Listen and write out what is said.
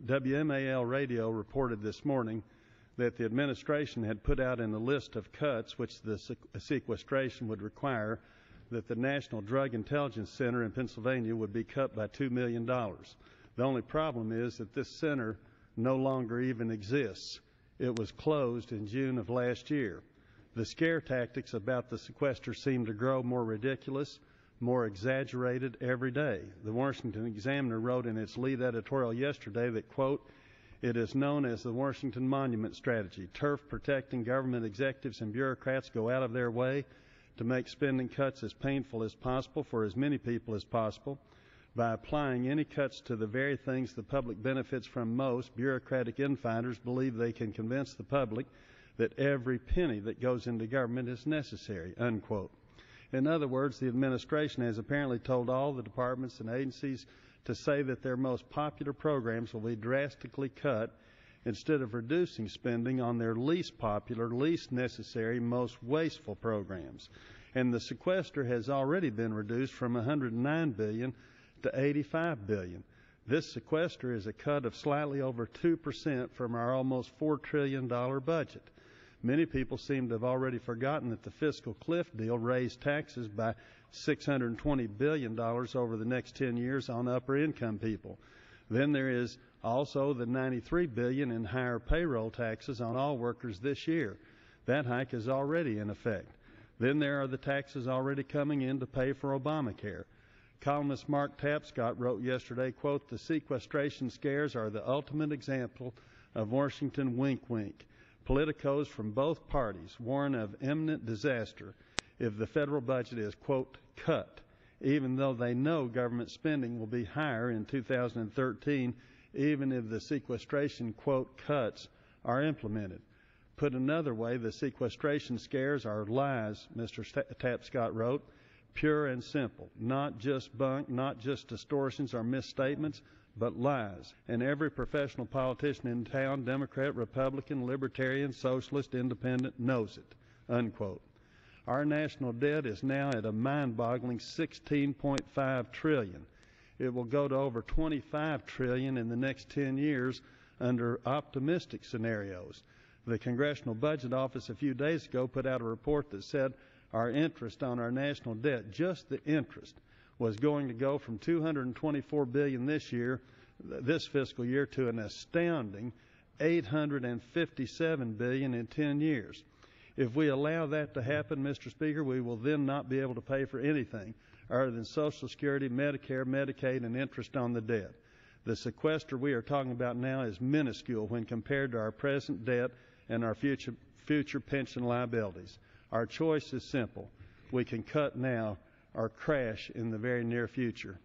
WMAL radio reported this morning that the administration had put out in the list of cuts which the sequestration would require that the National Drug Intelligence Center in Pennsylvania would be cut by $2 million. The only problem is that this center no longer even exists. It was closed in June of last year. The scare tactics about the sequester seem to grow more ridiculous, more exaggerated every day. The Washington Examiner wrote in its lead editorial yesterday that, quote, "It is known as the Washington Monument Strategy. Turf-protecting government executives and bureaucrats go out of their way to make spending cuts as painful as possible for as many people as possible. By applying any cuts to the very things the public benefits from most, bureaucratic infiders believe they can convince the public that every penny that goes into government is necessary," unquote. In other words, the administration has apparently told all the departments and agencies to say that their most popular programs will be drastically cut instead of reducing spending on their least popular, least necessary, most wasteful programs. And the sequester has already been reduced from $109 billion to $85 billion. This sequester is a cut of slightly over 2% from our almost $4 trillion budget. Many people seem to have already forgotten that the fiscal cliff deal raised taxes by $620 billion over the next 10 years on upper income people. Then there is also the $93 billion in higher payroll taxes on all workers this year. That hike is already in effect. Then there are the taxes already coming in to pay for Obamacare. Columnist Mark Tapscott wrote yesterday, quote, "The sequestration scares are the ultimate example of Washington wink-wink. Politicos from both parties warn of imminent disaster if the federal budget is, quote, cut, even though they know government spending will be higher in 2013, even if the sequestration, quote, cuts are implemented." Put another way, the sequestration scares are lies, Mr. Tapscott wrote, pure and simple, not just bunk, not just distortions or misstatements, but lies. And every professional politician in town, Democrat, Republican, Libertarian, Socialist, Independent, knows it, unquote. Our national debt is now at a mind-boggling $16.5 trillion. It will go to over $25 trillion in the next 10 years under optimistic scenarios. The Congressional Budget Office a few days ago put out a report that said our interest on our national debt, just the interest, was going to go from $224 billion this fiscal year, to an astounding $857 billion in 10 years. If we allow that to happen, Mr. Speaker, we will then not be able to pay for anything other than Social Security, Medicare, Medicaid, and interest on the debt. The sequester we are talking about now is minuscule when compared to our present debt and our future pension liabilities. Our choice is simple. We can cut now or crash in the very near future.